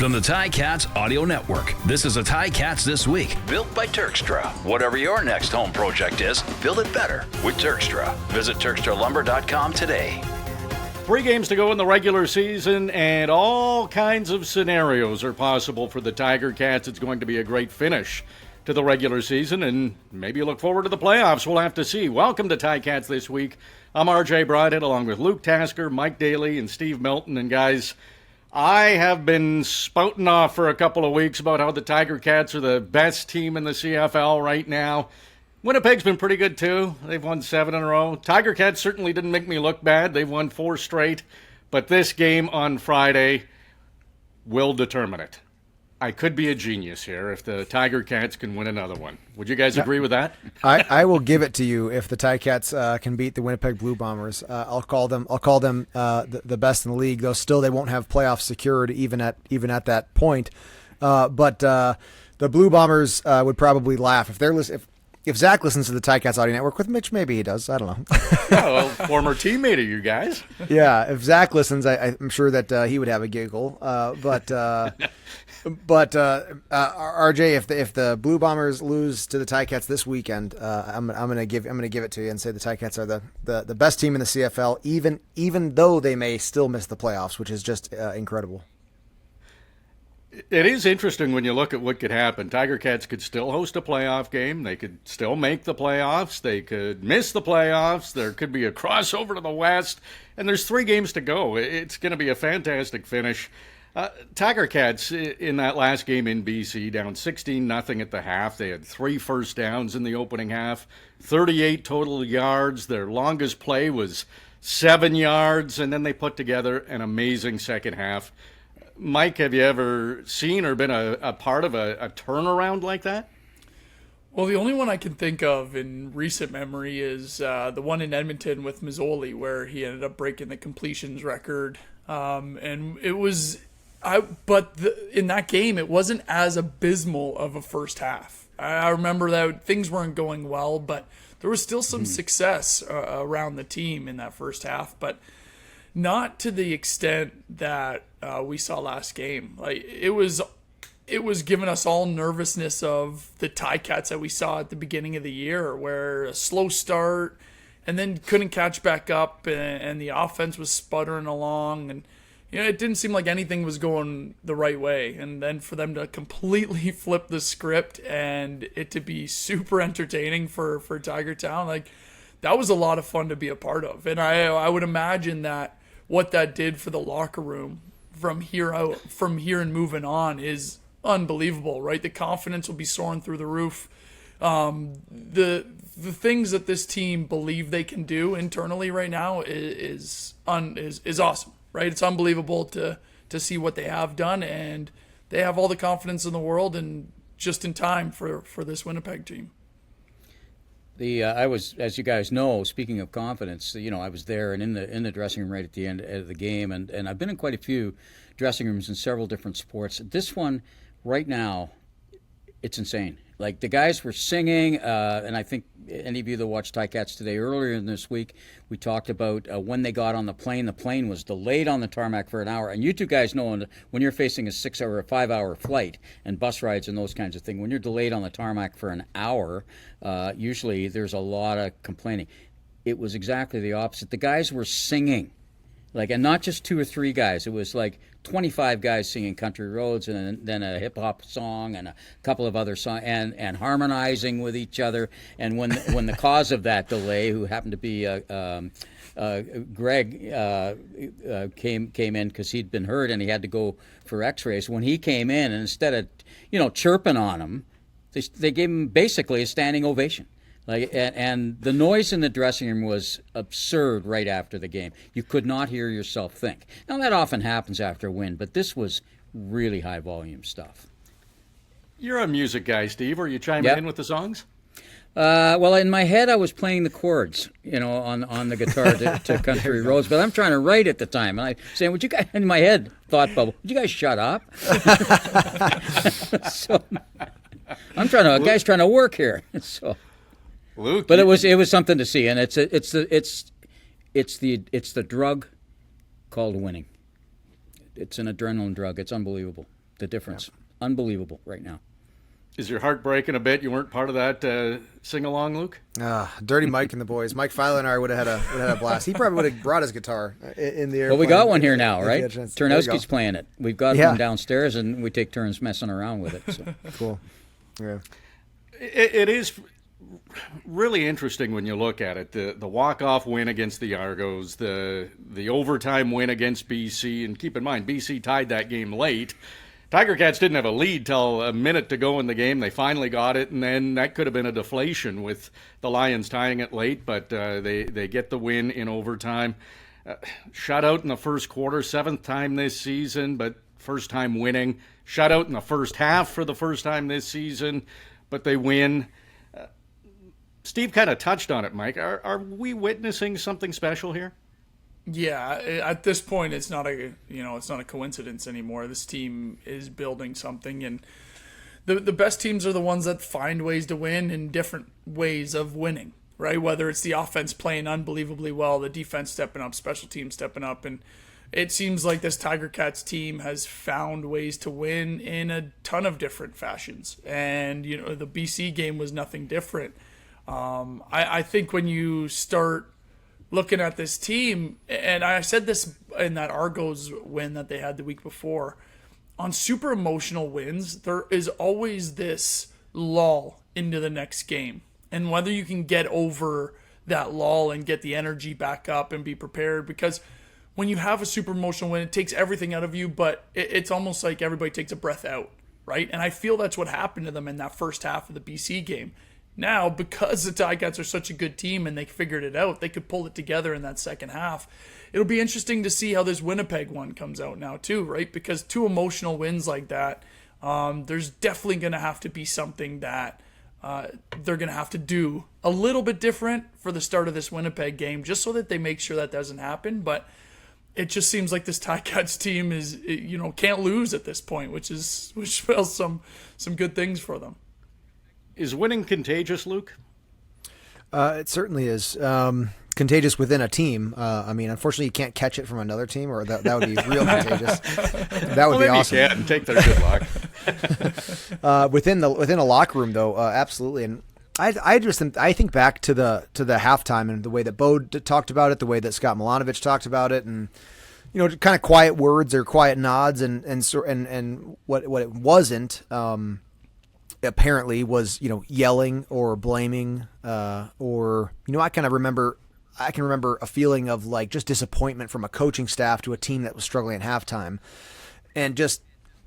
From the Ticats Audio Network, this is a Ticats This Week, built by Turkstra. Whatever your next home project is, build it better with Turkstra. Visit TurkstraLumber.com today. 3 games to go in the regular season, and all kinds of scenarios are possible for the Tiger Cats. It's going to be a great finish to the regular season, and maybe you look forward to the playoffs. We'll have to see. Welcome to Ticats This Week. I'm RJ Broadhead, along with Luke Tasker, Mike Daly, and Steve Milton. And guys, I have been spouting off for a couple of weeks about how the Tiger Cats are the best team in the CFL right now. Winnipeg's been pretty good too. They've won 7 in a row. Tiger Cats certainly didn't make me look bad. They've won 4 straight. But this game on Friday will determine it. I could be a genius here if the Tiger Cats can win another one. Would you guys agree with that? I will give it to you if the Ticats can beat the Winnipeg Blue Bombers. I'll call them the best in the league. Though still they won't have playoffs secured even at that point. But the Blue Bombers would probably laugh if Zach listens to the Ticats Audio Network, with Mitch, maybe he does. I don't know. Well, former teammate of you guys. Yeah, if Zach listens, I'm sure that he would have a giggle. But RJ, if the Blue Bombers lose to the Ticats this weekend, I'm gonna give it to you and say the Ticats are the best team in the CFL, even though they may still miss the playoffs, which is just incredible. It is interesting when you look at what could happen. Tiger Cats could still host a playoff game. They could still make the playoffs. They could miss the playoffs. There could be a crossover to the West. And there's 3 games to go. It's going to be a fantastic finish. Tiger Cats, in that last game in BC, down 16-0 at the half. They had 3 first downs in the opening half, 38 total yards. Their longest play was 7 yards, and then they put together an amazing second half. Mike, have you ever seen or been a part of a turnaround like that? Well, the only one I can think of in recent memory is the one in Edmonton with Mazzoli, where he ended up breaking the completions record. And it was, in that game, it wasn't as abysmal of a first half. I remember that things weren't going well, but there was still some success around the team in that first half, but not to the extent that we saw last game. Like it was giving us all nervousness of the Ticats that we saw at the beginning of the year, where a slow start and then couldn't catch back up, and the offense was sputtering along, and it didn't seem like anything was going the right way. And then for them to completely flip the script and it to be super entertaining for Tiger Town, like that was a lot of fun to be a part of. And I would imagine that what that did for the locker room from here and moving on is unbelievable, right? The confidence will be soaring through the roof. The things that this team believe they can do internally right now is awesome, right? It's unbelievable to see what they have done, and they have all the confidence in the world and just in time for this Winnipeg team. I was, as you guys know, speaking of confidence, I was there and in the dressing room right at the end of the game, and I've been in quite a few dressing rooms in several different sports. This one, right now, it's insane. Like the guys were singing, and I think any of you that watched Ticats today earlier in this week, we talked about when they got on the plane. The plane was delayed on the tarmac for an hour, and you two guys know when you're facing a 6 or a 5 hour flight and bus rides and those kinds of things, when you're delayed on the tarmac for an hour, usually there's a lot of complaining. It was exactly the opposite. The guys were singing. And not just 2 or 3 guys. It was like 25 guys singing Country Roads, and then a hip-hop song and a couple of other songs, and harmonizing with each other. And when the cause of that delay, who happened to be Greg, came in because he'd been hurt and he had to go for x-rays. When he came in, and instead of chirping on him, they gave him basically a standing ovation. And the noise in the dressing room was absurd right after the game. You could not hear yourself think. Now, that often happens after a win, but this was really high-volume stuff. You're a music guy, Steve. Are you chiming in with the songs? Well, in my head, I was playing the chords, on the guitar to Country Roads, but I'm trying to write at the time. And I'm saying, would you guys, in my head, thought bubble, would you guys shut up? So, a guy's trying to work here. So. Luke, but it was something to see, and it's the drug called winning. It's an adrenaline drug. It's unbelievable. the difference. Unbelievable right now. Is your heart breaking a bit? You weren't part of that sing-along, Luke? Dirty Mike and the boys. Mike Filer and I would have had a blast. He probably would have brought his guitar in the air. Well, we got one here now, right? Turnowski's playing it. We've got one downstairs, and we take turns messing around with it. So. Cool. Yeah. It is really interesting when you look at it. The walk-off win against the Argos, the overtime win against BC, and keep in mind, BC tied that game late. Tiger Cats didn't have a lead till a minute to go in the game. They finally got it, and then that could have been a deflation with the Lions tying it late, but they get the win in overtime. Shutout in the first quarter, 7th time this season, but first time winning. Shutout in the first half for the first time this season, but they win. Steve kind of touched on it, Mike. Are we witnessing something special here? Yeah, at this point, it's not a coincidence anymore. This team is building something, and the best teams are the ones that find ways to win in different ways of winning, right? Whether it's the offense playing unbelievably well, the defense stepping up, special teams stepping up, and it seems like this Tiger Cats team has found ways to win in a ton of different fashions, and the BC game was nothing different. I think when you start looking at this team, and I said this in that Argos win that they had the week before, on super emotional wins, there is always this lull into the next game. And whether you can get over that lull and get the energy back up and be prepared, because when you have a super emotional win, it takes everything out of you, but it's almost like everybody takes a breath out, right? And I feel that's what happened to them in that first half of the BC game. Now, because the Ticats are such a good team and they figured it out, they could pull it together in that second half. It'll be interesting to see how this Winnipeg one comes out now too, right? Because 2 emotional wins like that, there's definitely going to have to be something that they're going to have to do a little bit different for the start of this Winnipeg game, just so that they make sure that doesn't happen. But it just seems like this Ticats team is, can't lose at this point, which spells some good things for them. Is winning contagious, Luke? It certainly is. Contagious within a team. Unfortunately, you can't catch it from another team, or that would be real contagious. That would be awesome. Yeah, and take their good luck. Within a locker room, though, absolutely. And I think back to the halftime and the way that Bo talked about it, the way that Scott Milanovic talked about it, and kind of quiet words or quiet nods, and what it wasn't. Apparently was yelling or blaming or I can remember a feeling of like just disappointment from a coaching staff to a team that was struggling at halftime and just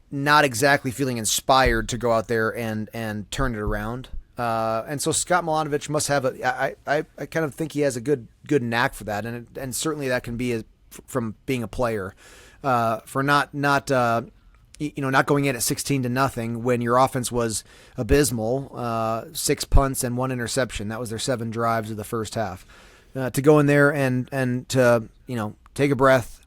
not exactly feeling inspired to go out there and turn it around. And so Scott Milanovic must have I kind of think he has a good knack for that, and certainly that can be from being a player for not going in at 16-0 when your offense was abysmal, 6 punts and 1 interception. That was their 7 drives of the first half. To go in there and to take a breath,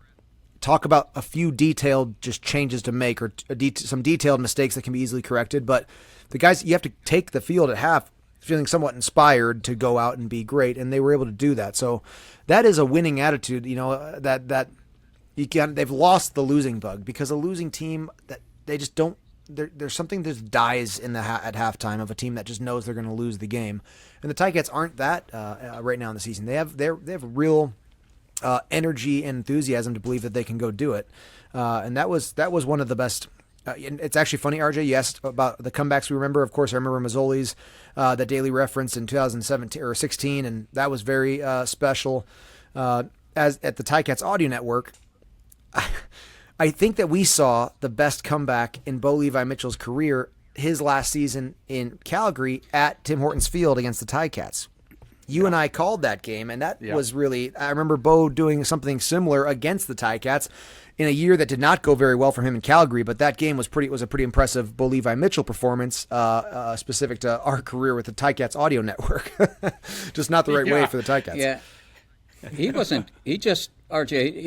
talk about a few detailed just changes to make or some detailed mistakes that can be easily corrected. But the guys, you have to take the field at half feeling somewhat inspired to go out and be great, and they were able to do that. So that is a winning attitude. That. They've lost the losing bug, because a losing team that they just don't. There's something that just dies at halftime of a team that just knows they're going to lose the game, and the Ticats aren't that right now in the season. They have real energy and enthusiasm to believe that they can go do it, and that was one of the best. And it's actually funny, RJ. You asked about the comebacks we remember. Of course, I remember Mazzoli's that Daly reference in 2017 or 16, and that was very special. As at the Ticats Audio Network. I think that we saw the best comeback in Bo Levi Mitchell's career his last season in Calgary at Tim Hortons Field against the Ticats. You and I called that game, and that was really – I remember Bo doing something similar against the Ticats in a year that did not go very well for him in Calgary, but that game was a pretty impressive Bo Levi Mitchell performance specific to our career with the Ticats Audio Network. Just not the right way for the Ticats. Yeah. He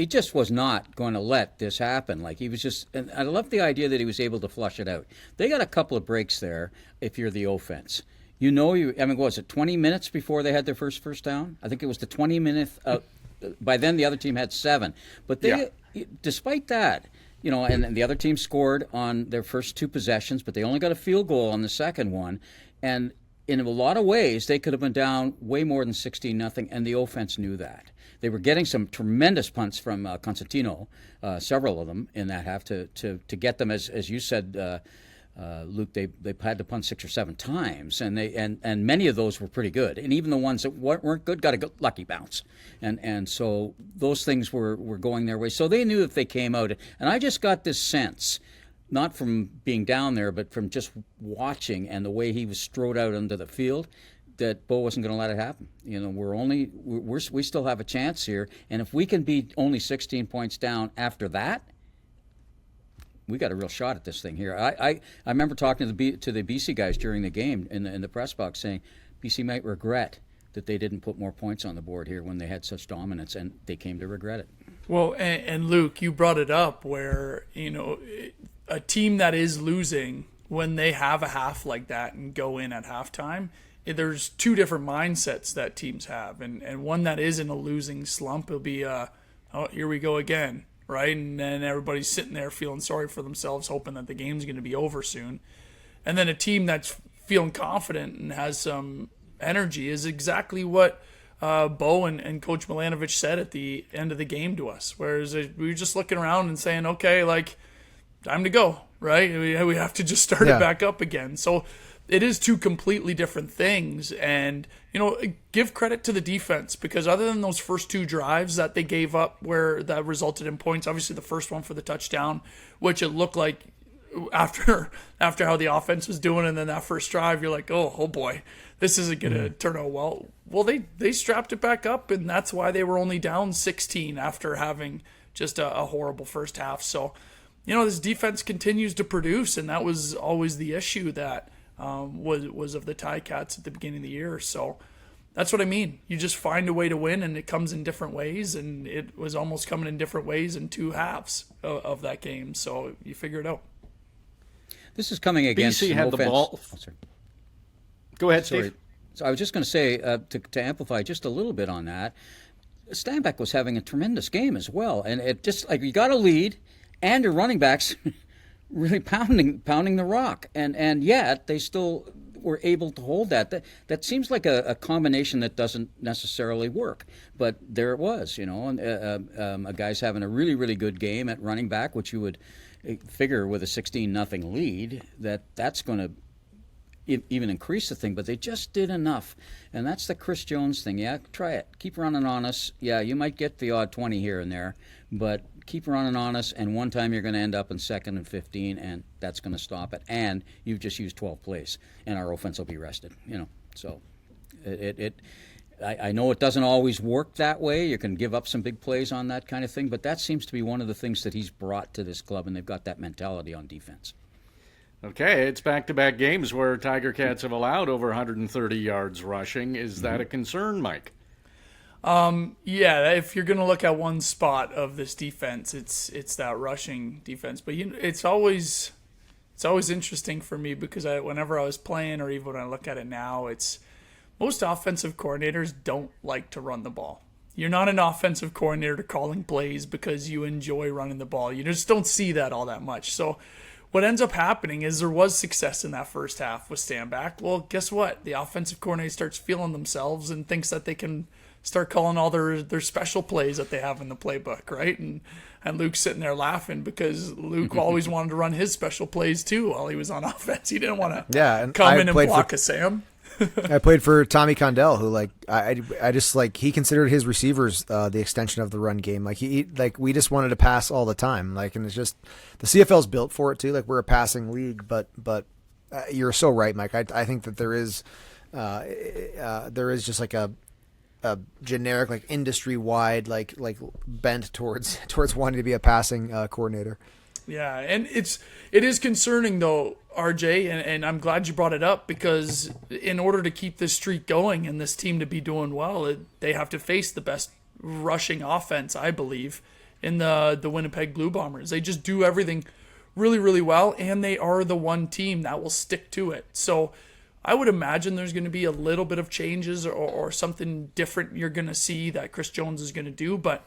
just was not going to let this happen. Like, he was just, and I love the idea that he was able to flush it out. They got a couple of breaks there if you're the offense. What was it, 20 minutes before they had their first down? I think it was the 20 minutes. By then, the other team had 7. But despite that, and the other team scored on their first 2 possessions, but they only got a field goal on the second one. And in a lot of ways, they could have been down way more than 16-0, and the offense knew that. They were getting some tremendous punts from Constantino, several of them in that half, to get them, as you said, Luke, they had to punt 6 or 7 times, and many of those were pretty good. And even the ones that weren't good got a lucky bounce. And so those things were going their way. So they knew if they came out. And I just got this sense, not from being down there, but from just watching and the way he was strode out onto the field, that Bo wasn't going to let it happen. We still have a chance here, and if we can be only 16 points down after that, we got a real shot at this thing here. I remember talking to the BC guys during the game in the press box, saying BC might regret that they didn't put more points on the board here when they had such dominance, and they came to regret it. Well, and Luke, you brought it up where a team that is losing, when they have a half like that and go in at halftime, there's 2 different mindsets that teams have, and one that is in a losing slump will be, oh, here we go again, right? And then everybody's sitting there feeling sorry for themselves, hoping that the game's going to be over soon. And then a team that's feeling confident and has some energy is exactly what Bo and Coach Milanovic said at the end of the game to us, whereas we were just looking around and saying, okay, like, time to go, right? We have to just start it back up again. So it is 2 completely different things. And, give credit to the defense, because other than those first 2 drives that they gave up where that resulted in points, obviously the first one for the touchdown, which it looked like after how the offense was doing, and then that first drive, you're like, oh boy, this isn't going to turn out well. Well, they strapped it back up, and that's why they were only down 16 after having just a horrible first half. So, this defense continues to produce, and that was always the issue that was of the Ticats at the beginning of the year. So that's what I mean. You just find a way to win, and it comes in different ways, and it was almost coming in different ways in 2 halves of that game. So you figure it out. This is coming against BC had the ball. Oh, sorry. Go ahead, Steve. So I was just going to say, to amplify just a little bit on that, Steinbeck was having a tremendous game as well. And it just, like, you got a lead, and your running backs really pounding the rock, and yet they still were able to hold that. That seems like a combination that doesn't necessarily work, but there it was, And a guy's having a really, really good game at running back, which you would figure with a 16-0 lead that's going to even increase the thing, but they just did enough. And that's the Chris Jones thing. Yeah, try it. Keep running on us. Yeah, you might get the odd 20 here and there, but keep running on us, and one time you're going to end up in 2nd and 15, and that's going to stop it. And you've just used 12 plays, and our offense will be rested. So I know it doesn't always work that way. You can give up some big plays on that kind of thing, but that seems to be one of the things that he's brought to this club, and they've got that mentality on defense. Okay, it's back-to-back games where Tiger Cats have allowed over 130 yards rushing. Is that a concern, Mike? Yeah, if you're going to look at one spot of this defense, it's that rushing defense. But it's always interesting for me because whenever I was playing, or even when I look at it now, it's most offensive coordinators don't like to run the ball. You're not an offensive coordinator calling plays because you enjoy running the ball. You just don't see that all that much. So what ends up happening is there was success in that first half with Stanback. Well, guess what? The offensive coordinator starts feeling themselves and thinks that they can start calling all their special plays that they have in the playbook, right? And Luke's sitting there laughing because Luke always wanted to run his special plays too while he was on offense. He didn't want to come in and block a Sam. I played for Tommy Condell, who I just he considered his receivers the extension of the run game. We just wanted to pass all the time. And it's just the CFL's built for it too. We're a passing league, but you're so right, Mike. I think that there is just a generic industry wide bent towards wanting to be a passing coordinator. Yeah, and it is concerning though, RJ, and I'm glad you brought it up because in order to keep this streak going and this team to be doing well, they have to face the best rushing offense, I believe, in the Winnipeg Blue Bombers. They just do everything really, really well, and they are the one team that will stick to it. So I would imagine there's going to be a little bit of changes or something different you're going to see that Chris Jones is going to do, but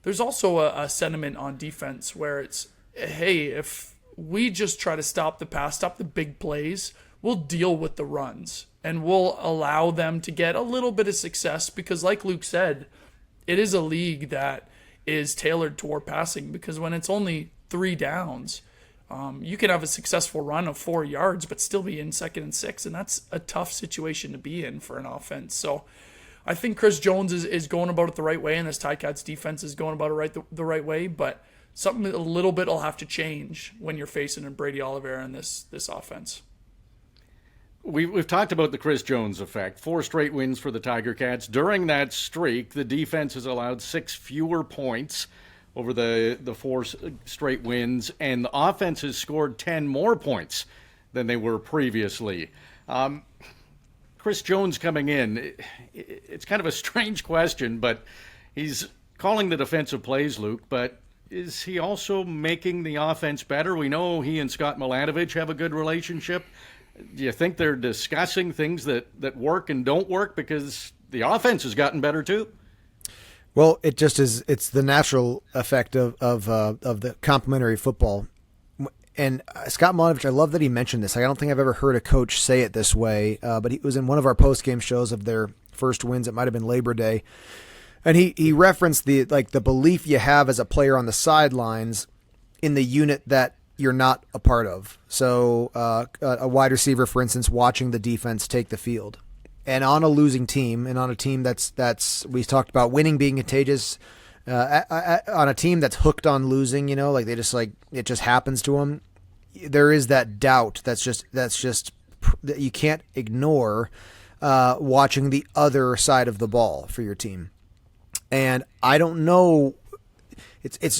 there's also a sentiment on defense where it's hey, if we just try to stop the pass, stop the big plays, we'll deal with the runs and we'll allow them to get a little bit of success because, like Luke said, it is a league that is tailored toward passing because when it's only 3 downs, you can have a successful run of 4 yards but still be in 2nd and 6, and that's a tough situation to be in for an offense. So I think Chris Jones is going about it the right way, and this Ticats defense is going about it the right way, but something a little bit will have to change when you're facing a Brady Oliveira in this offense. We've talked about the Chris Jones effect. 4 straight wins for the Tiger Cats. During that streak, the defense has allowed 6 fewer points over the 4 straight wins, and the offense has scored 10 more points than they were previously. Chris Jones coming in, it's kind of a strange question, but he's calling the defensive plays, Luke, but is he also making the offense better? We know he and Scott Milanovich have a good relationship. Do you think they're discussing things that work and don't work because the offense has gotten better too? Well, it just is. It's the natural effect of the complementary football. And Scott Milanovich, I love that he mentioned this. I don't think I've ever heard a coach say it this way, but he was in one of our post-game shows of their first wins. It might have been Labor Day. And he referenced the belief you have as a player on the sidelines in the unit that you're not a part of. So a wide receiver, for instance, watching the defense take the field. And on a losing team, and on a team that's we talked about winning being contagious, on a team that's hooked on losing, like it just happens to them. There is that doubt that's just that you can't ignore watching the other side of the ball for your team. And I don't know. It's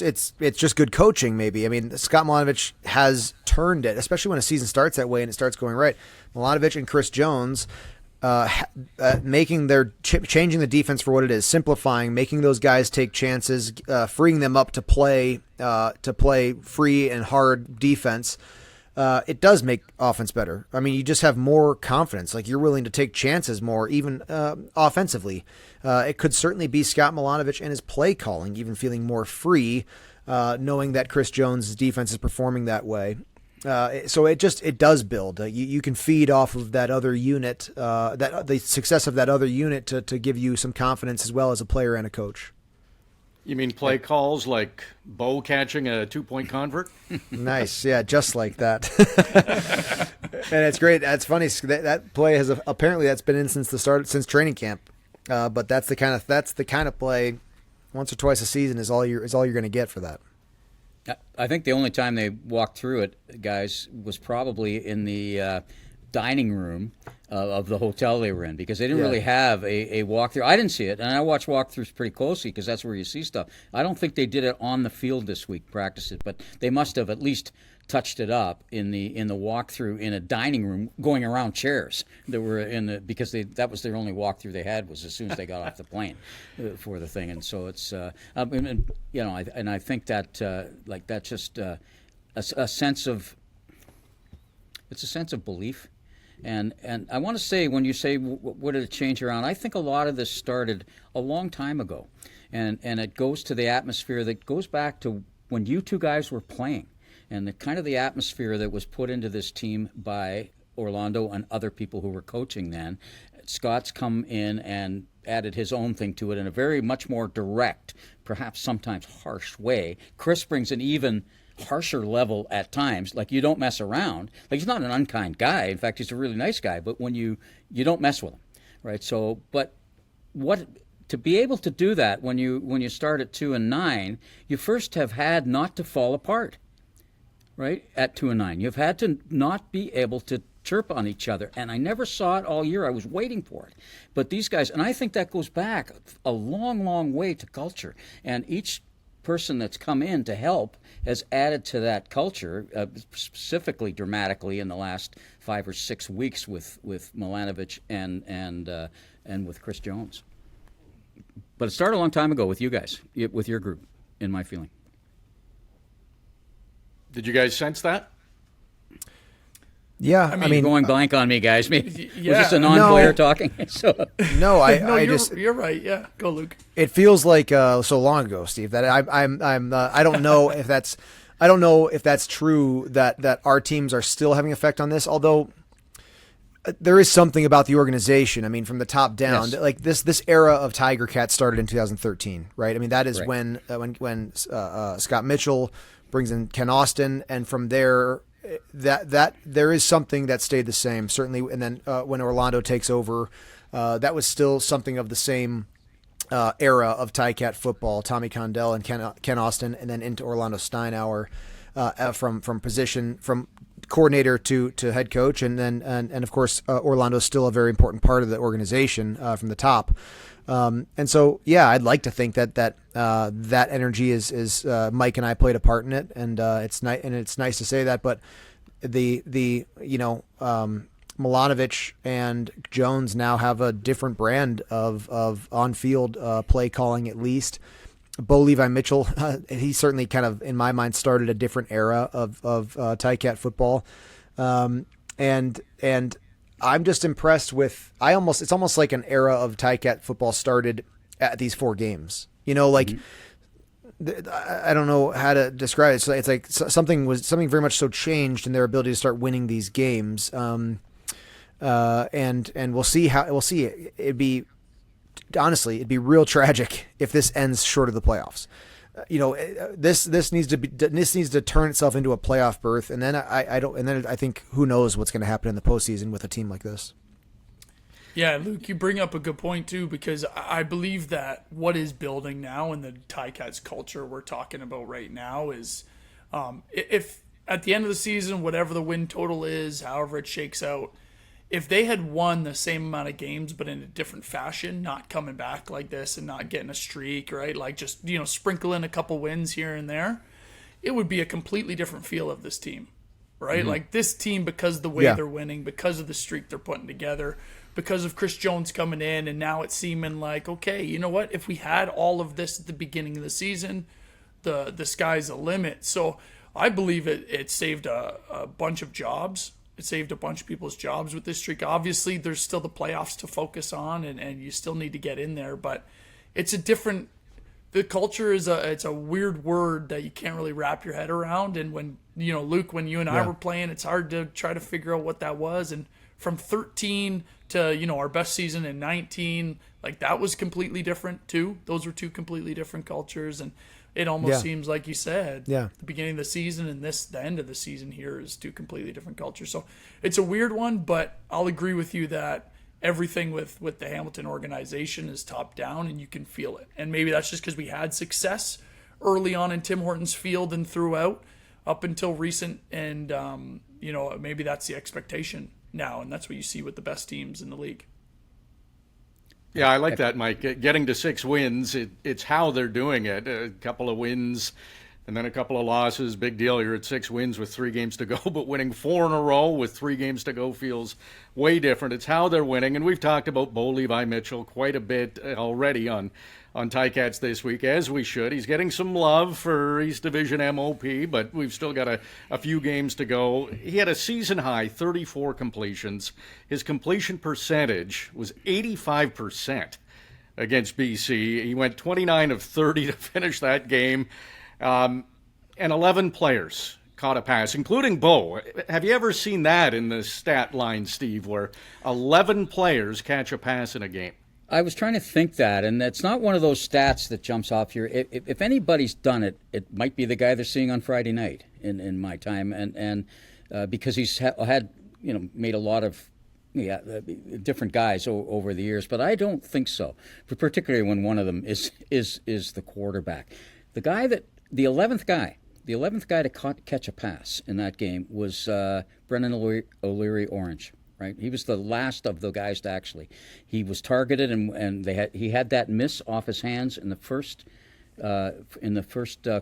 just good coaching, maybe. I mean, Scott Milanovich has turned it, especially when a season starts that way and it starts going right. Milanovich and Chris Jones changing the defense for what it is, simplifying, making those guys take chances, freeing them up to play free and hard defense. It does make offense better. I mean, you just have more confidence. Like, you're willing to take chances more, even offensively. It could certainly be Scott Milanovich and his play calling, even feeling more free, knowing that Chris Jones' defense is performing that way. So it does build. You can feed off of that other unit, the success of that other unit to give you some confidence as well as a player and a coach. You mean play calls like Bo catching a 2-point convert? Nice, yeah, just like that. And it's great. That's funny. That play has apparently that's been in since training camp. But that's the kind of play once or twice a season is all you're going to get for that. I think the only time they walked through it, guys, was probably in the dining room of the hotel they were in, because they didn't really have a walkthrough. I didn't see it, and I watch walkthroughs pretty closely because that's where you see stuff. I don't think they did it on the field this week, practiced it, but they must have at least touched it up in the walkthrough in a dining room, going around chairs that were because that was their only walkthrough they had, was as soon as they got off the plane for the thing. And so it's I think that that's just a sense of belief. And I want to say, when you say what did it change around, I think a lot of this started a long time ago, and it goes to the atmosphere that goes back to when you two guys were playing, and the kind of the atmosphere that was put into this team by Orlando and other people who were coaching then. Scott's come in and added his own thing to it in a very much more direct, perhaps sometimes harsh way. Chris brings an even harsher level at times. Like, you don't mess around. Like, he's not an unkind guy. In fact, he's a really nice guy. But when you don't mess with him, right? So, but to be able to do that when you start at 2-9, you first have had not to fall apart, right? At 2-9, you've had to not be able to chirp on each other, and I never saw it all year. I was waiting for it, but these guys, and I think that goes back a long, long way to culture, and each person that's come in to help has added to that culture, specifically dramatically in the last 5 or 6 weeks with Milanovich and with Chris Jones. But it started a long time ago with you guys, with your group, in my feeling. Did you guys sense that? Yeah, I mean, going blank on me, guys. Was this a non-player talking? So. No, you're right. Yeah, go, Luke. It feels like so long ago, Steve, that I don't know if that's I don't know if that's true that our teams are still having effect on this, although there is something about the organization. I mean, from the top down, Yes. like this era of Tiger Cats started in 2013, right? I mean, that is Right. when Scott Mitchell brings in Ken Austin, and from there, that there is something that stayed the same, certainly. And then when Orlando takes over, that was still something of the same era of Ticat football. Tommy Condell and Ken Austin, and then into Orlando Steinauer from coordinator to head coach, and then and of course Orlando's still a very important part of the organization from the top. And so yeah, I'd like to think that energy is Mike and I played a part in it, and it's nice to say that. But the Milanovic and Jones now have a different brand of on-field play calling, at least. Bo Levi Mitchell, he certainly kind of, in my mind, started a different era of Ticat football, and I'm just impressed with. It's almost like an era of Ticat football started at these 4 games. You know, like I don't know how to describe it. So it's like something very much so changed in their ability to start winning these games. And we'll see it'd be real tragic if this ends short of the playoffs. This needs to turn itself into a playoff berth, and then I think who knows what's going to happen in the postseason with a team like this. Yeah, Luke, you bring up a good point too, because I believe that what is building now in the Ticats culture we're talking about right now is, if at the end of the season, whatever the win total is, however it shakes out, if they had won the same amount of games but in a different fashion, not coming back like this and not getting a streak, right? Like just, sprinkle in a couple wins here and there, it would be a completely different feel of this team, right? Mm-hmm. Like this team, because of the way they're winning, because of the streak they're putting together, because of Chris Jones coming in, and now it's seeming like, okay, you know what? If we had all of this at the beginning of the season, the sky's the limit. So I believe it saved a bunch of jobs. It saved a bunch of people's jobs with this streak. Obviously, there's still the playoffs to focus on, and you still need to get in there. But it's a different. The culture it's a weird word that you can't really wrap your head around. And when Luke, when you and I were playing, it's hard to try to figure out what that was. And from 13 to our best season in 19, like that was completely different too. Those were 2 completely different cultures, and it almost seems like you said, the beginning of the season and the end of the season here is 2 completely different cultures. So it's a weird one, but I'll agree with you that everything with the Hamilton organization is top down, and you can feel it. And maybe that's just because we had success early on in Tim Hortons field and throughout up until recent, and maybe that's the expectation now, and that's what you see with the best teams in the league. Yeah, I like that, Mike. Getting to 6 wins, it's how they're doing it. A couple of wins and then a couple of losses, big deal. You're at 6 wins with 3 games to go, but winning 4 in a row with 3 games to go feels way different. It's how they're winning, and we've talked about Bo Levi Mitchell quite a bit already on Ticats this week, as we should. He's getting some love for East Division MOP, but we've still got a few games to go. He had a season-high 34 completions. His completion percentage was 85% against BC. He went 29 of 30 to finish that game, and 11 players caught a pass, including Bo. Have you ever seen that in the stat line, Steve, where 11 players catch a pass in a game? I was trying to think that, and it's not one of those stats that jumps off here. If anybody's done it, it might be the guy they're seeing on Friday night in my time, and because he's had made a lot of different guys over the years, but I don't think so. Particularly when one of them is the quarterback, the 11th guy to catch a pass in that game was Brennan O'Leary Orange. Right, he was the last of the guys to actually. He was targeted, and he had that miss off his hands in the first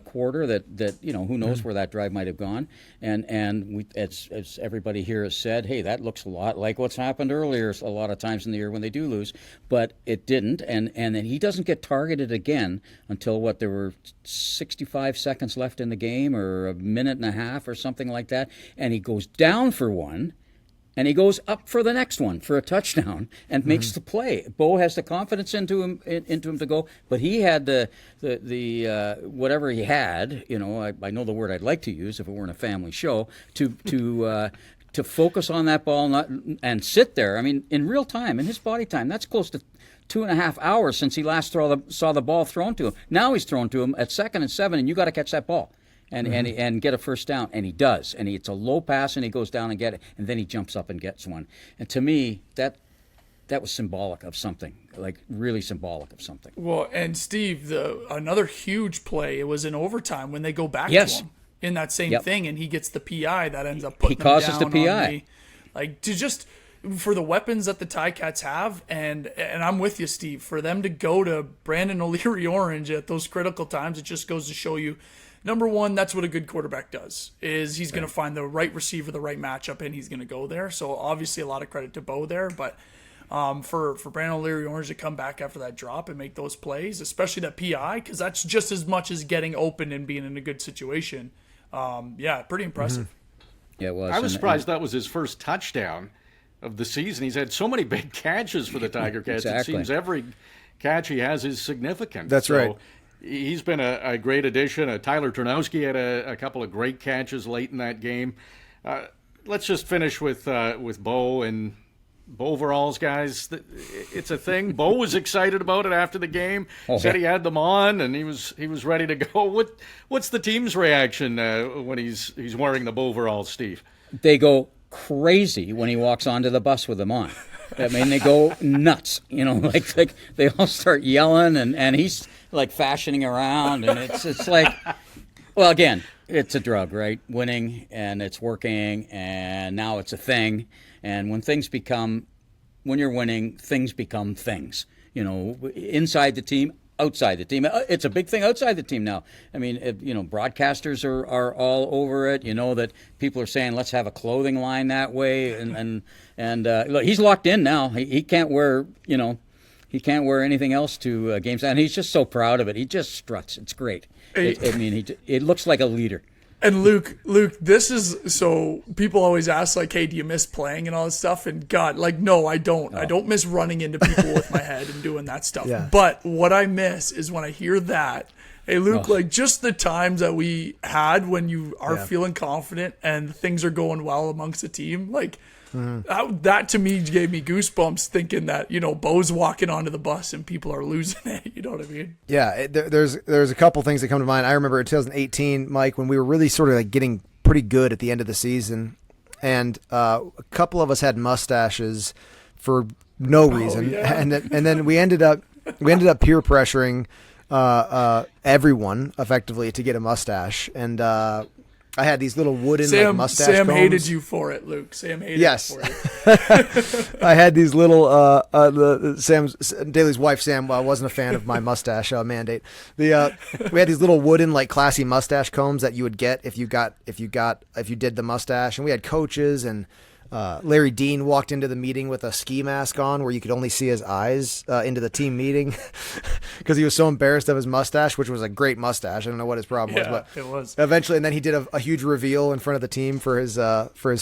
quarter. That who knows where that drive might have gone. And we, as everybody here has said, hey, that looks a lot like what's happened earlier a lot of times in the year when they do lose, but it didn't. And then he doesn't get targeted again until there were 65 seconds left in the game, or a minute and a half, or something like that, and he goes down for one. and he goes up for the next one for a touchdown and makes the play. Bo has the confidence into him to go, but he had the whatever he had. I know the word I'd like to use if it weren't a family show to focus on that ball and sit there. I mean, in real time, in his body time, that's close to 2.5 hours since he last saw the ball thrown to him. Now he's thrown to him at 2nd and 7, and you got to catch that ball. And get a first down, and he does. And it's a low pass, and he goes down and get it, and then he jumps up and gets one. And to me, that was symbolic of something, like really symbolic of something. Well, and Steve, another huge play, it was in overtime when they go back to him in that same thing, and he gets the PI that ends up putting him down. He causes the PI. For the weapons that the Ticats have, and I'm with you, Steve, for them to go to Brandon O'Leary Orange at those critical times, it just goes to show you, number one, that's what a good quarterback does, is he's going to find the right receiver, the right matchup, and he's going to go there. So obviously a lot of credit to Bo there, but for Brandon O'Leary Orange to come back after that drop and make those plays, especially that PI, because that's just as much as getting open and being in a good situation. Pretty impressive. Yeah, it was. I was surprised that was his first touchdown of the season. He's had so many big catches for the Tiger Cats. Exactly. It seems every catch he has is significant. That's right. He's been a great addition. Tyler Turnowski had a couple of great catches late in that game. Let's just finish with Bo and Bo overalls, guys. It's a thing. Bo was excited about it after the game. Said he had them on and he was ready to go. What's the team's reaction when he's wearing the Bo overalls, Steve? They go crazy when he walks onto the bus with them on. I mean, they go nuts. Like they all start yelling and he's like fashioning around, and it's like, well, again, it's a drug, right? Winning, and it's working, and now it's a thing. And when you're winning, things become things. Inside the team, outside the team. It's a big thing outside the team now. I mean, broadcasters are all over it. That people are saying, let's have a clothing line that way, and look, he's locked in now. He can't wear, he can't wear anything else to games, and he's just so proud of it. He just struts. It's great. It looks like a leader. And Luke, this is, so people always ask, like, hey, do you miss playing and all this stuff? And God, like, no, I don't. I don't miss running into people with my head and doing that stuff. Yeah. But what I miss is when I hear that, hey, Luke, like, just the times that we had when you are feeling confident and things are going well amongst the team, like, that to me gave me goosebumps, thinking that, Bo's walking onto the bus and people are losing it. You know what I mean? Yeah, there's a couple things that come to mind. I remember in 2018, Mike, when we were really sort of like getting pretty good at the end of the season, and a couple of us had mustaches for no reason, and then we ended up peer pressuring everyone effectively to get a mustache, and I had these little wooden mustache Sam combs. hated you for it, Luke. Sam hated you for it. I had these little Daly's wife, Sam, wasn't a fan of my mustache mandate. We had these little wooden, like, classy mustache combs that you would get if you did the mustache, and we had coaches, and Larry Dean walked into the meeting with a ski mask on where you could only see his eyes into the team meeting because he was so embarrassed of his mustache, which was a great mustache. I don't know what his problem was, but it was. Eventually, and then he did a huge reveal in front of the team for his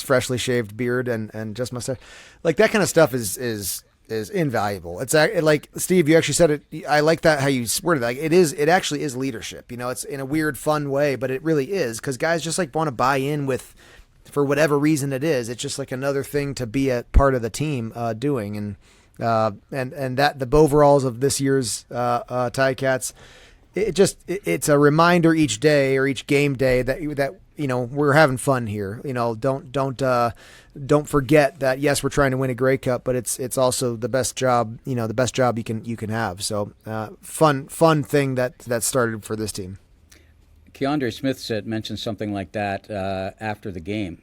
freshly shaved beard and just mustache. Like, that kind of stuff is invaluable. It's like, Steve, you actually said it. I like that how you worded it. Like, it actually is leadership. It's in a weird, fun way, but it really is, because guys just like want to buy in with, for whatever reason it is. It's just like another thing to be a part of the team doing, and that the overalls of this year's Ticats, it's a reminder each day or each game day that we're having fun here. Don't forget that, yes, we're trying to win a Grey Cup, but it's also the best job you can have. So fun thing that started for this team. Keandre Smith mentioned something like that after the game.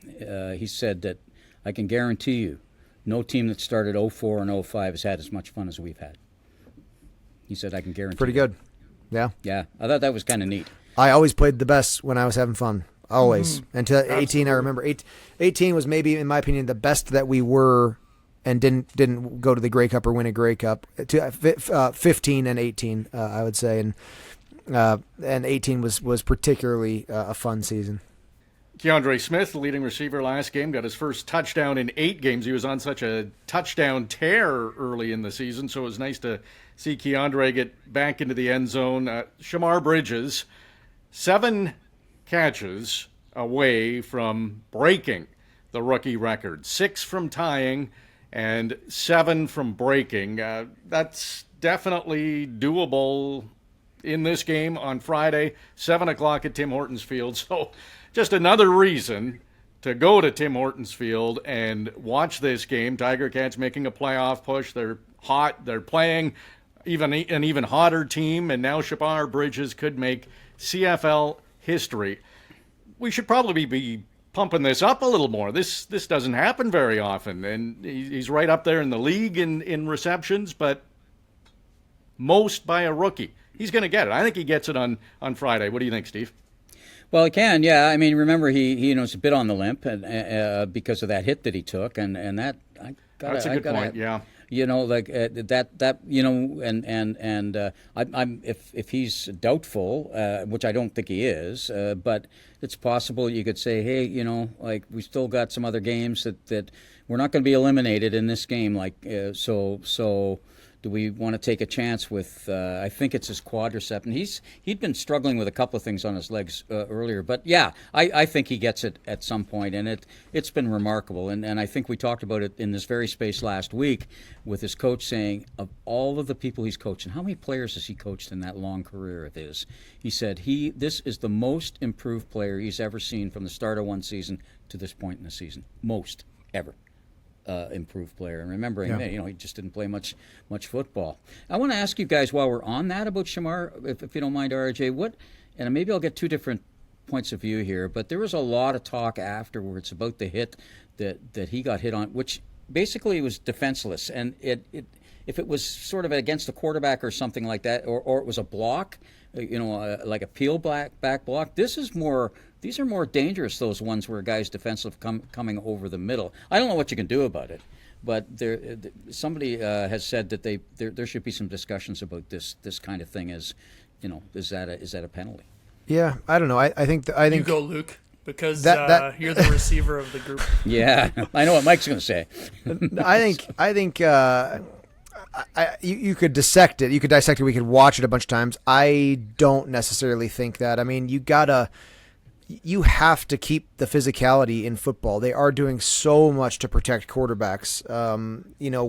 He said that, I can guarantee you, no team that started 0-4 and 0-5 has had as much fun as we've had. He said, I can guarantee. Pretty good. Yeah. Yeah, I thought that was kind of neat. I always played the best when I was having fun. Always. Until 18, absolutely. I remember 18 was maybe, in my opinion, the best that we were, and didn't go to the Grey Cup or win a Grey Cup. 15 and 18, I would say, and 18 was particularly a fun season. Keandre Smith, the leading receiver last game, got his first touchdown in 8 games. He was on such a touchdown tear early in the season, so it was nice to see Keandre get back into the end zone. Shemar Bridges, 7 catches away from breaking the rookie record, 6 from tying and 7 from breaking. That's definitely doable in this game on Friday, 7 o'clock at Tim Hortons Field. So just another reason to go to Tim Hortons Field and watch this game. Tiger Cats making a playoff push. They're hot. They're playing an even hotter team, and now Shemar Bridges could make CFL history. We should probably be pumping this up a little more. This doesn't happen very often, and he's right up there in the league in receptions, but most by a rookie. He's going to get it. I think he gets it on Friday. What do you think, Steve? Well, he can, yeah. I mean, remember he was a bit on the limp and because of that hit that he took, and that that's a good point. Yeah, like that I'm if he's doubtful, which I don't think he is, but it's possible you could say, hey, like we still got some other games that we're not going to be eliminated in this game, like so. Do we want to take a chance with, I think it's his quadricep, and he'd been struggling with a couple of things on his legs earlier. But, yeah, I think he gets it at some point, and it's been remarkable. And I think we talked about it in this very space last week with his coach saying, of all of the people he's coached, and how many players has he coached in that long career of his? He said this is the most improved player he's ever seen from the start of one season to this point in the season. Most ever. Improved player, and remembering that he just didn't play much football. I want to ask you guys while we're on that about Shemar, if you don't mind, RJ, and maybe I'll get 2 different points of view here, but there was a lot of talk afterwards about the hit that he got hit on, which basically was defenseless, and if it was sort of against the quarterback or something like that, or it was a block, like a peel back block. These are more dangerous, those ones where a guy's defensive coming over the middle. I don't know what you can do about it, but somebody has said that there should be some discussions about this kind of thing. Is that a penalty? Yeah, I don't know. I think you go, Luke, because you're the receiver of the group. Yeah, I know what Mike's going to say. I think you could dissect it. You could dissect it. We could watch it a bunch of times. I don't necessarily think that. I mean, you have to keep the physicality in football. They are doing so much to protect quarterbacks.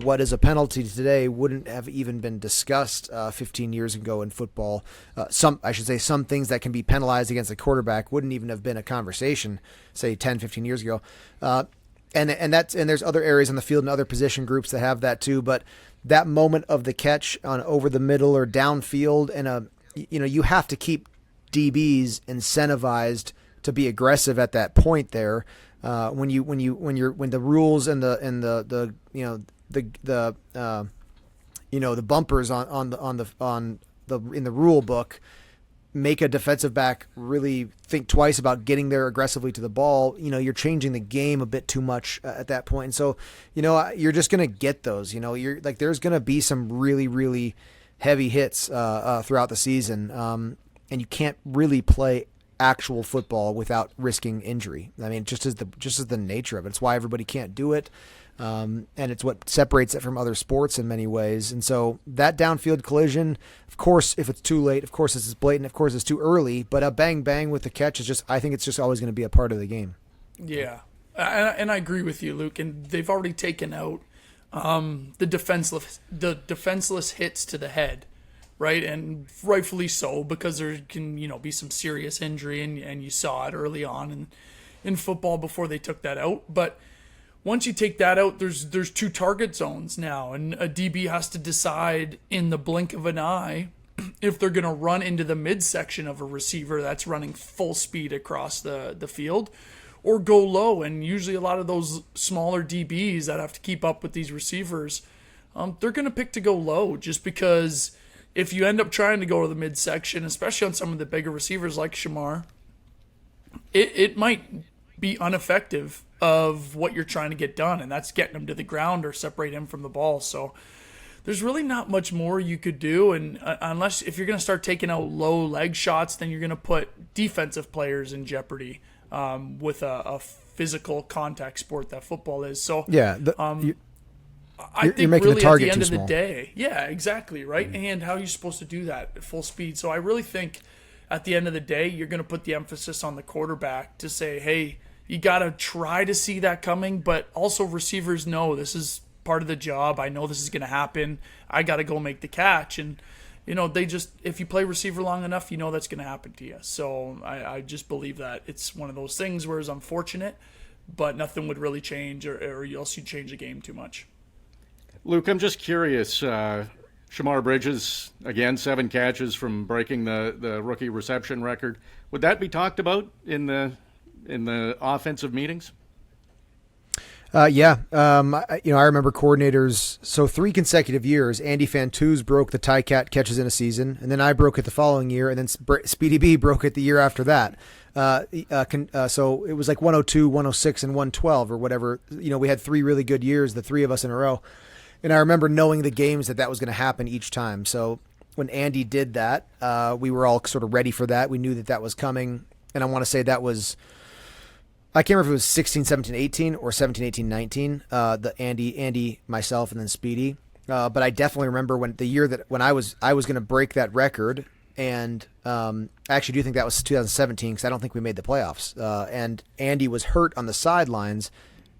What is a penalty today wouldn't have even been discussed 15 years ago in football. Some things that can be penalized against a quarterback wouldn't even have been a conversation, say 10, 15 years ago. And there's other areas on the field and other position groups that have that too. But that moment of the catch on over the middle or downfield, and you have to keep DBs incentivized to be aggressive at that point there. When the rules and the bumpers in the rule book make a defensive back really think twice about getting there aggressively to the ball, you're changing the game a bit too much at that point. And so, you're just going to get those, you're like, there's going to be some really, really heavy hits throughout the season. And you can't really play actual football without risking injury. I mean, just as the nature of it. It's why everybody can't do it. And it's what separates it from other sports in many ways. And so that downfield collision, of course, if it's too late, of course it's blatant, of course it's too early, but a bang bang with the catch is I think it's just always going to be a part of the game. Yeah. And I agree with you, Luke. And they've already taken out the defenseless hits to the head. Right, and rightfully so, because there can be some serious injury, and you saw it early on in football before they took that out. But once you take that out, there's 2 target zones now, and a DB has to decide in the blink of an eye if they're going to run into the midsection of a receiver that's running full speed across the field, or go low. And usually a lot of those smaller DBs that have to keep up with these receivers, they're going to pick to go low, just because if you end up trying to go to the midsection, especially on some of the bigger receivers like Shemar, it might be ineffective of what you're trying to get done, and that's getting him to the ground or separate him from the ball. So there's really not much more you could do. And unless if you're going to start taking out low leg shots, then you're going to put defensive players in jeopardy with a physical contact sport that football is. So yeah, I think you're making really the target at the end too of small. the day, yeah, exactly, right? And how are you supposed to do that at full speed? So I really think at the end of the day, you're going to put the emphasis on the quarterback to say, hey, you got to try to see that coming, but also receivers know this is part of the job. I know this is going to happen. I got to go make the catch. And, they just, if you play receiver long enough, that's going to happen to you. So I just believe that it's one of those things where it's unfortunate, but nothing would really change or else you'd change the game too much. Luke, I'm just curious. Shemar Bridges, again, 7 catches from breaking the rookie reception record. Would that be talked about in the offensive meetings? Yeah. I remember coordinators. So 3 consecutive years, Andy Fantuz broke the Ticat catches in a season, and then I broke it the following year, and then Speedy B broke it the year after that. So it was like 102, 106, and 112 or whatever. We had 3 really good years, the 3 of us in a row. And I remember knowing the games that was going to happen each time. So when Andy did that, we were all sort of ready for that. We knew that was coming. And I want to say that was, I can't remember if it was 16, 17, 18 or 17, 18, 19, the Andy, myself, and then Speedy. But I definitely remember when I was going to break that record. And I actually do think that was 2017 because I don't think we made the playoffs. And Andy was hurt on the sidelines,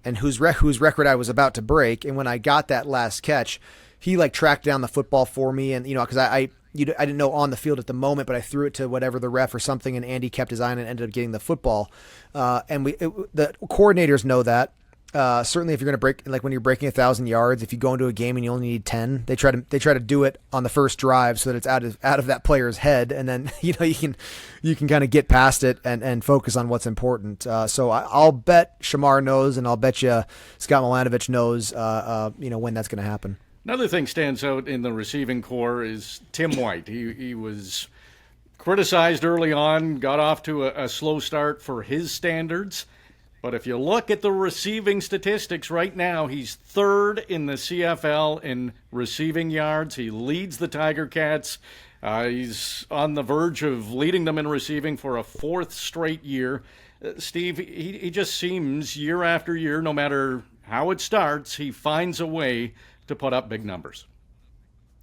and whose record I was about to break. And when I got that last catch, he tracked down the football for me. And, because I didn't know on the field at the moment, but I threw it to whatever the ref or something, and Andy kept his eye on it and ended up getting the football. And the coordinators know that. Certainly if you're going to break, when you're breaking 1,000 yards, if you go into a game and you only need 10, they try to do it on the first drive so that it's out of that player's head. And then, you can kind of get past it and focus on what's important. So I'll bet Shemar knows, and I'll bet you Scott Milanovic knows, when that's going to happen. Another thing stands out in the receiving core is Tim White. He was criticized early on, got off to a slow start for his standards. But if you look at the receiving statistics right now, he's 3rd in the CFL in receiving yards. He leads the Tiger Cats. He's on the verge of leading them in receiving for a 4th straight year. Steve, he just seems year after year, no matter how it starts, he finds a way to put up big numbers.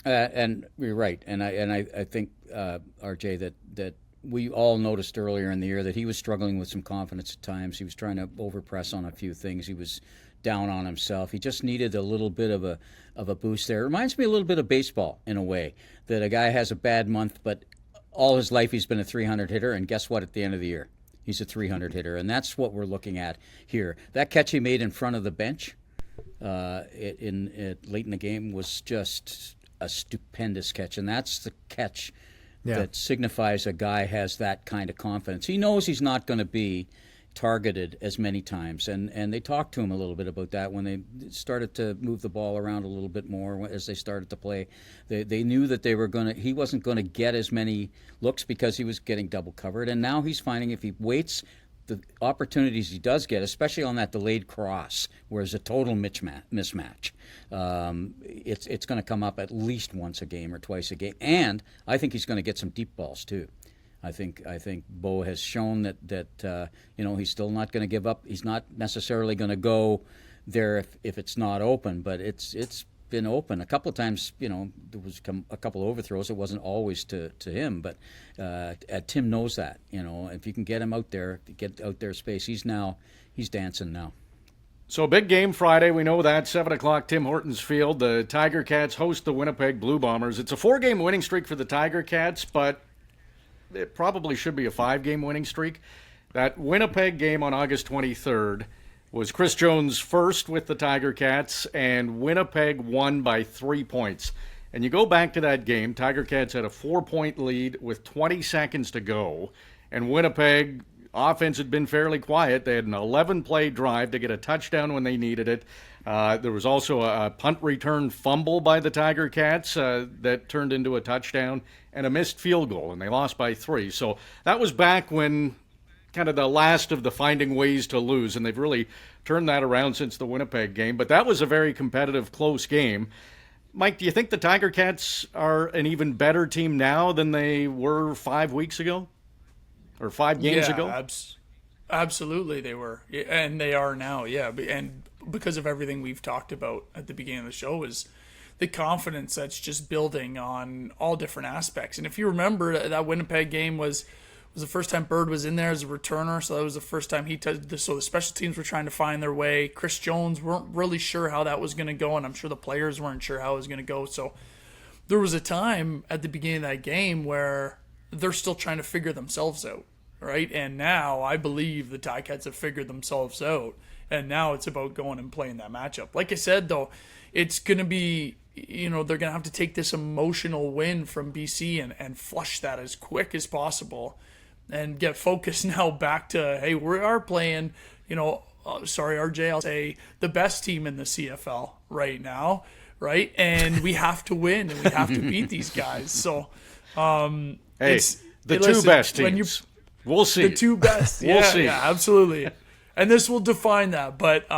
And you're right. And I think, RJ, that we all noticed earlier in the year that he was struggling with some confidence at times. He was trying to overpress on a few things. He was down on himself. He just needed a little bit of a boost there. It reminds me a little bit of baseball in a way, that a guy has a bad month, but all his life he's been a 300 hitter, and guess what? At the end of the year, he's a 300 hitter, and that's what we're looking at here. That catch he made in front of the bench late in the game was just a stupendous catch, and that's the catch that signifies a guy has that kind of confidence. He knows he's not going to be targeted as many times, and they talked to him a little bit about that when they started to move the ball around a little bit more as they started to play. They knew that he wasn't going to get as many looks because he was getting double covered, and now he's finding if he waits, the opportunities he does get, especially on that delayed cross, where it's a total mismatch, it's going to come up at least once a game or twice a game. And I think he's going to get some deep balls too. I think Bo has shown that he's still not going to give up. He's not necessarily going to go there if it's not open, but it's been open a couple of times. There was a couple of overthrows. It wasn't always to him, but Tim knows that. If you can get him out there, get out there space, he's dancing now. So big game Friday. We know that 7:00 Tim Hortons Field. The Tiger Cats host the Winnipeg Blue Bombers. It's a 4-game winning streak for the Tiger Cats, but it probably should be a 5-game winning streak. That Winnipeg game on August 23rd was Chris Jones' first with the Tiger Cats, and Winnipeg won by 3 points. And you go back to that game, Tiger Cats had a 4-point lead with 20 seconds to go, and Winnipeg offense had been fairly quiet. They had an 11-play drive to get a touchdown when they needed it. There was also a punt return fumble by the Tiger Cats that turned into a touchdown, and a missed field goal, and they lost by 3. So that was back when kind of the last of the finding ways to lose, and they've really turned that around since the Winnipeg game. But that was a very competitive, close game. Mike, do you think the Tiger Cats are an even better team now than they were 5 weeks ago? Or 5 games ago? Absolutely they were. And they are now, yeah. And because of everything we've talked about at the beginning of the show is the confidence that's just building on all different aspects. And if you remember, that Winnipeg game was the first time Bird was in there as a returner, so that was the first time he touched. So the special teams were trying to find their way. Chris Jones weren't really sure how that was going to go, and I'm sure the players weren't sure how it was going to go. So there was a time at the beginning of that game where they're still trying to figure themselves out, right? And now I believe the Ticats have figured themselves out, and now it's about going and playing that matchup. Like I said, though, it's going to be, they're going to have to take this emotional win from BC and flush that as quick as possible and get focused now back to, hey, we are playing, sorry, RJ, I'll say the best team in the CFL right now, right? And we have to win and we have to beat these guys. So, two best teams. We'll see. The two best. We'll see. Yeah, absolutely. And this will define that. But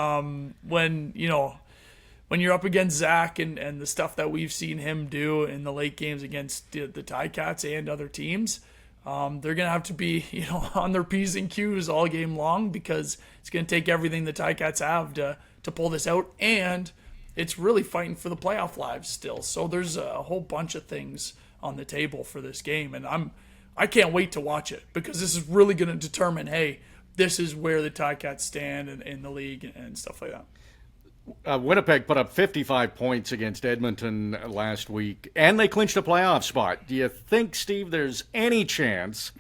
when you're up against Zach and the stuff that we've seen him do in the late games against the Ticats and other teams, they're going to have to be, on their P's and Q's all game long, because it's going to take everything the Ticats have to pull this out. And it's really fighting for the playoff lives still. So there's a whole bunch of things on the table for this game. And I can't wait to watch it, because this is really going to determine, hey, this is where the Ticats stand in the league and stuff like that. Winnipeg put up 55 points against Edmonton last week, and they clinched a playoff spot. Do you think, Steve, there's any chance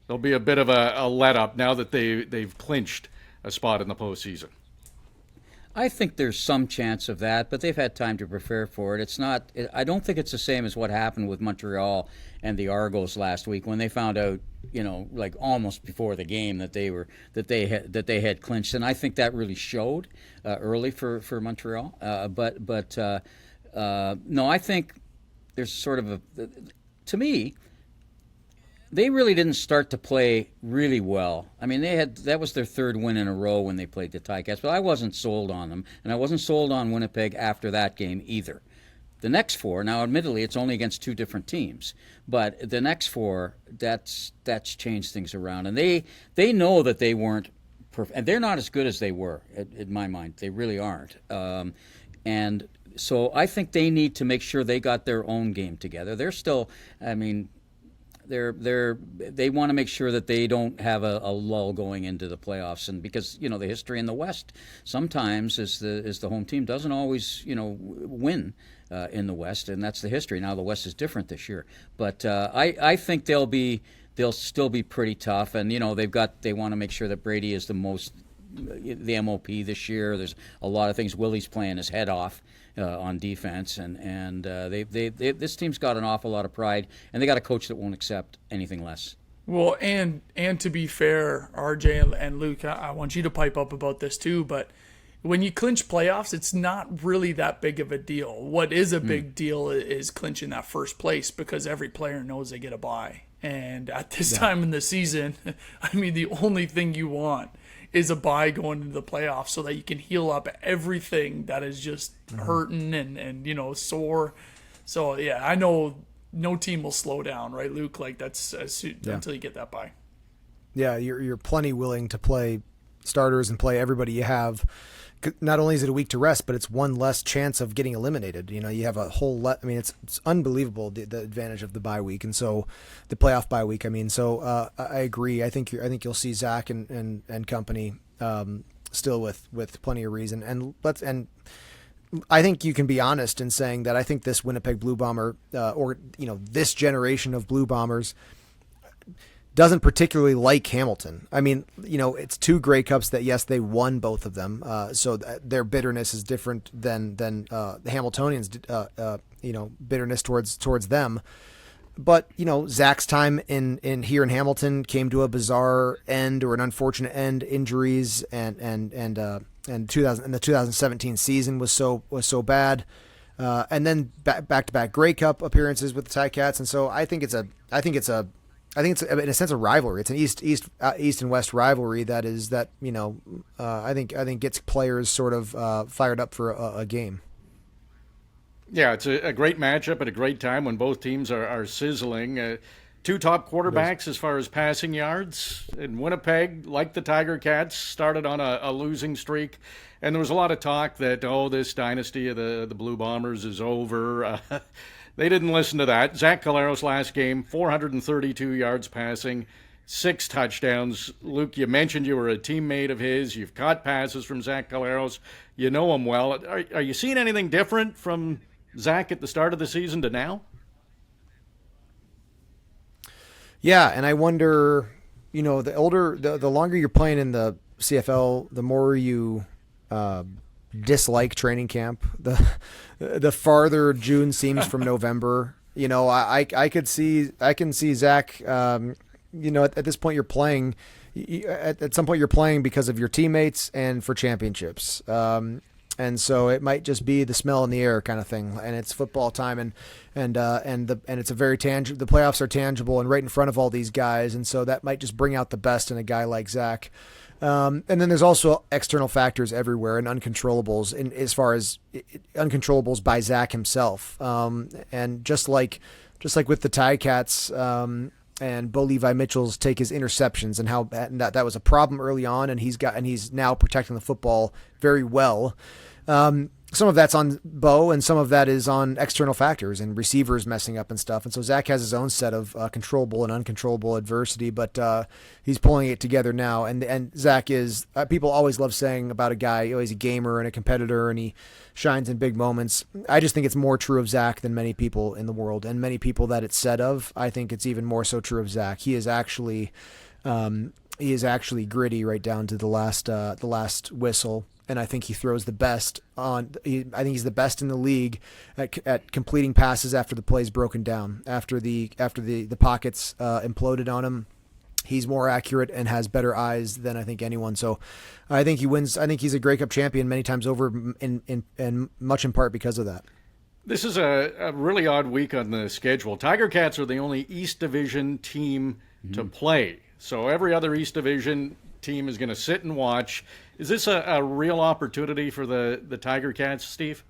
there'll be a bit of a let-up now that they've clinched a spot in the postseason? I think there's some chance of that, but they've had time to prepare for it. It's not. I don't think it's the same as what happened with Montreal and the Argos last week when they found out, like almost before the game that they had clinched, and I think that really showed early for Montreal. No, I think there's sort of to me, they really didn't start to play really well. I mean, that was their third win in a row when they played the Ticats, but I wasn't sold on them, and I wasn't sold on Winnipeg after that game either. The next four, now admittedly it's only against two different teams, but the next four, that's changed things around, and they know that they weren't perfect, and they're not as good as they were in my mind. They really aren't, and so I think they need to make sure they got their own game together. They're still, I mean, they want to make sure that they don't have a lull going into the playoffs, and because the history in the West sometimes is the home team doesn't always win in the West, and that's the history. Now the West is different this year, but I think they'll still be pretty tough, and they want to make sure that Brady is the MOP this year. There's a lot of things. Willie's playing his head off on defense, and this team's got an awful lot of pride, and they got a coach that won't accept anything less. Well, and to be fair, RJ and Luke, I want you to pipe up about this too, but when you clinch playoffs, it's not really that big of a deal. What is a big deal is clinching that first place, because every player knows they get a bye. And at this time in the season, I mean, the only thing you want is a bye going into the playoffs so that you can heal up everything that is just hurting and sore. So, yeah, I know no team will slow down, right, Luke? Like, that's until you get that bye. Yeah, you're plenty willing to play starters and play everybody you have. Not only is it a week to rest, but it's one less chance of getting eliminated. You have a whole it's unbelievable the advantage of the bye week, and so the playoff bye week. I agree. I think you'll see Zach and company still with plenty of reason, and I think you can be honest in saying that I think this Winnipeg Blue Bomber this generation of Blue Bombers doesn't particularly like Hamilton. I mean, it's two Grey Cups that, yes, they won both of them. So their bitterness is different than the Hamiltonians' bitterness towards them. But, Zach's time in here in Hamilton came to a bizarre end, or an unfortunate end, injuries, and the 2017 season was so bad. And then back-to-back Grey Cup appearances with the Ticats. And so I think it's in a sense a rivalry. It's an East and West rivalry I think gets players sort of fired up for a game. Yeah, it's a great matchup at a great time when both teams are sizzling. Two top quarterbacks as far as passing yards. In Winnipeg, like the Tiger Cats, started on a losing streak. And there was a lot of talk that, this dynasty of the Blue Bombers is over. They didn't listen to that. Zach Collaros last game, 432 yards passing, 6 touchdowns. Luke, you mentioned you were a teammate of his. You've caught passes from Zach Collaros. You know him well. Are you seeing anything different from Zach at the start of the season to now? Yeah, and I wonder, the longer you're playing in the CFL, the more you dislike training camp. The farther June seems from November. I can see Zach. At this point you're playing. At some point you're playing because of your teammates and for championships. And so it might just be the smell in the air kind of thing, and it's football time, and it's a very tangible. The playoffs are tangible and right in front of all these guys, and so that might just bring out the best in a guy like Zach. And then there's also external factors everywhere and uncontrollables, as far as uncontrollables by Zach himself. And just like with the Ticats, and Bo Levi Mitchell's take his interceptions and how that was a problem early on, and he's now protecting the football very well. Some of that's on Bo, and some of that is on external factors and receivers messing up and stuff. And so Zach has his own set of controllable and uncontrollable adversity, but he's pulling it together now. And Zach is people always love saying about a guy, he's a gamer and a competitor, and he shines in big moments. I just think it's more true of Zach than many people in the world, and many people that it's said of. I think it's even more so true of Zach. He is actually gritty right down to the last whistle. And I think he throws the best I think he's the best in the league at completing passes after the play's broken down, after the pockets imploded on him. He's more accurate and has better eyes than I think anyone. So I think he wins. I think he's a Grey Cup champion many times over, and much in part because of that. This is a really odd week on the schedule. Tiger Cats are the only East Division team to play. So every other East Division team is going to sit and watch. Is this a real opportunity for the Tiger Cats, Steve?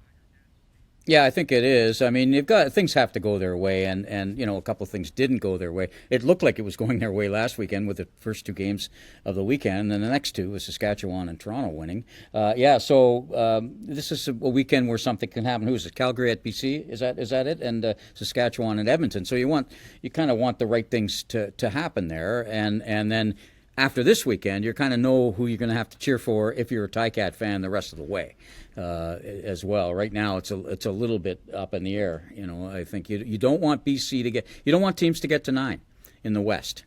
Yeah, I think it is. I mean, things have to go their way, and a couple of things didn't go their way. It looked like it was going their way last weekend with the first 2 games of the weekend, and then the next 2 was Saskatchewan and Toronto winning. So this is a weekend where something can happen. Who is it? Calgary at BC? Is that it? And Saskatchewan and Edmonton. So you kind of want the right things to happen there, and then after this weekend, you kind of know who you're going to have to cheer for if you're a Ticat fan the rest of the way as well. Right now, it's a little bit up in the air. I think you don't want BC you don't want teams to get to 9 in the West,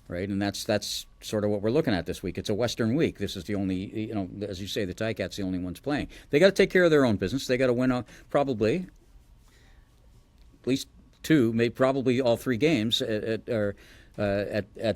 right? And that's sort of what we're looking at this week. It's a Western week. This is the only, as you say, the Ticats the only ones playing. They got to take care of their own business. They got to win probably at least 2, maybe probably all 3 games at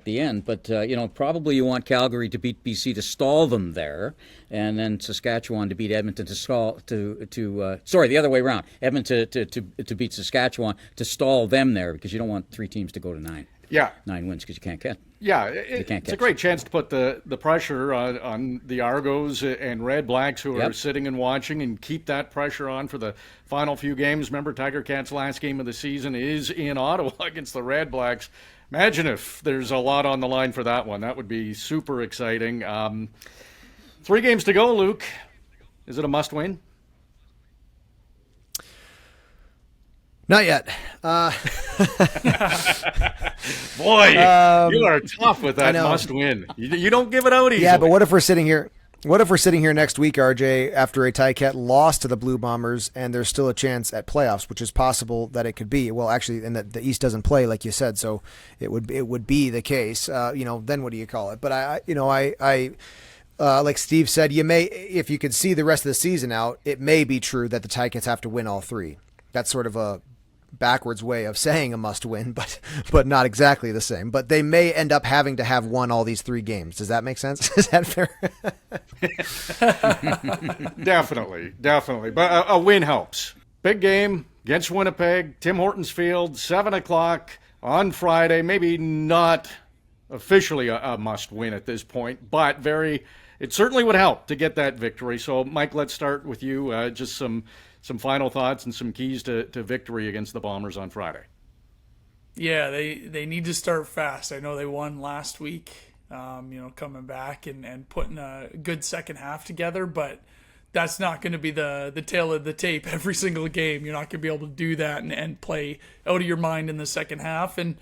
the end, but probably you want Calgary to beat BC to stall them there, and then Saskatchewan to beat Edmonton the other way around. Edmonton to beat Saskatchewan to stall them there, because you don't want 3 teams to go to 9. Yeah, 9 wins, because you can't catch. Yeah, it's a great chance to put the pressure on the Argos and Red Blacks who are sitting and watching, and keep that pressure on for the final few games. Remember, Tiger Cats' last game of the season is in Ottawa against the Red Blacks. Imagine if there's a lot on the line for that one. That would be super exciting. 3 games to go, Luke. Is it a must-win? Not yet. Boy, you are tough with that must-win. You don't give it out easily. Yeah, but what if we're sitting here? What if we're sitting here next week, RJ, after a Ticat lost to the Blue Bombers, and there's still a chance at playoffs, which is possible that it could be. Well, actually, and the East doesn't play, like you said, so it would be the case. Then what do you call it? But I like Steve said, you may, if you could see the rest of the season out, it may be true that the Ticats have to win all 3. That's sort of a backwards way of saying a must win, but not exactly the same. But they may end up having to have won all these 3 games. Does that make sense? Is that fair? Definitely. But a win helps. Big game against Winnipeg, Tim Hortons Field, 7 o'clock on Friday. Maybe not officially a must-win at this point, but it certainly would help to get that victory. So, Mike, let's start with you. Just some final thoughts and some keys to victory against the Bombers on Friday. Yeah, they need to start fast. I know they won last week, coming back and putting a good second half together, but that's not going to be the tail of the tape every single game. You're not going to be able to do that and play out of your mind in the second half. And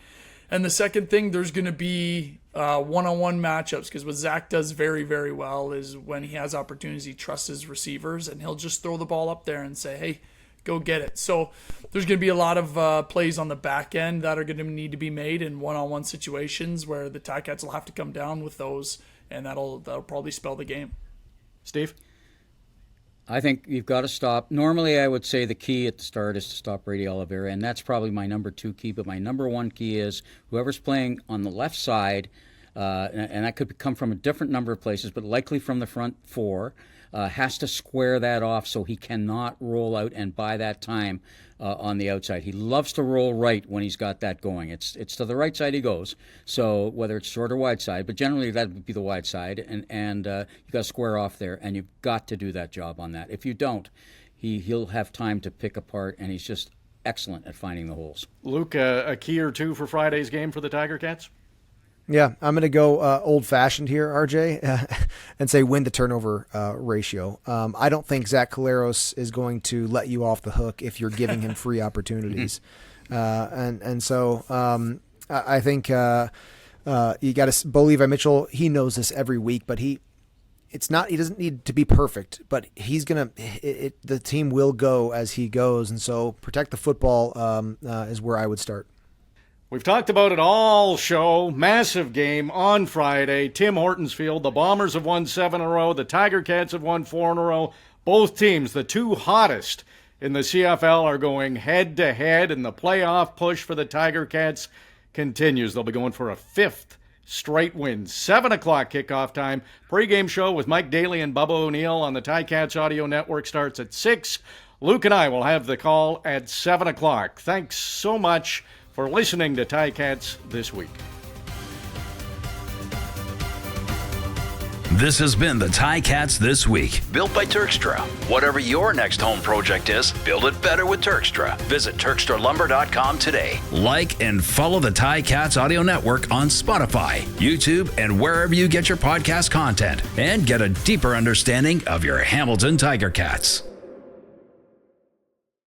the second thing, there's going to be one-on-one matchups, because what Zach does very, very well is when he has opportunities, he trusts his receivers, and he'll just throw the ball up there and say, hey, go get it. So there's going to be a lot of plays on the back end that are going to need to be made in one-on-one situations where the Ticats will have to come down with those, and that'll probably spell the game. Steve? I think you've got to stop. Normally, I would say the key at the start is to stop Brady Oliveira, and that's probably my number 2 key. But my number 1 key is whoever's playing on the left side, and that could come from a different number of places, but likely from the front 4, has to square that off so he cannot roll out and buy that time on the outside. He loves to roll right when he's got that going. It's to the right side he goes. So whether it's short or wide side, but generally that would be the wide side, and you got to square off there, and you've got to do that job on that. If you don't, he'll have time to pick apart, and he's just excellent at finding the holes. Luke, a key or two for Friday's game for the Tiger Cats? Yeah, I'm going to go old-fashioned here, RJ, and say win the turnover ratio. I don't think Zach Collaros is going to let you off the hook if you're giving him free opportunities. So I think you got to. Bo Levi Mitchell, he knows this every week, but he doesn't need to be perfect, but he's gonna. The team will go as he goes, and so protect the football is where I would start. We've talked about it all show. Massive game on Friday. Tim Hortons Field. The Bombers have won 7 in a row. The Tiger Cats have won 4 in a row. Both teams, the 2 hottest in the CFL, are going head-to-head, and the playoff push for the Tiger Cats continues. They'll be going for a 5th straight win. 7 o'clock kickoff time. Pre-game show with Mike Daly and Bubba O'Neill on the Ticats Audio Network starts at 6. Luke and I will have the call at 7 o'clock. Thanks so much for listening to Ticats This Week. This has been the Ticats This Week, built by Turkstra. Whatever your next home project is, build it better with Turkstra. Visit TurkstraLumber.com today. Like and follow the Ticats Audio Network on Spotify, YouTube, and wherever you get your podcast content, and get a deeper understanding of your Hamilton Tiger Cats.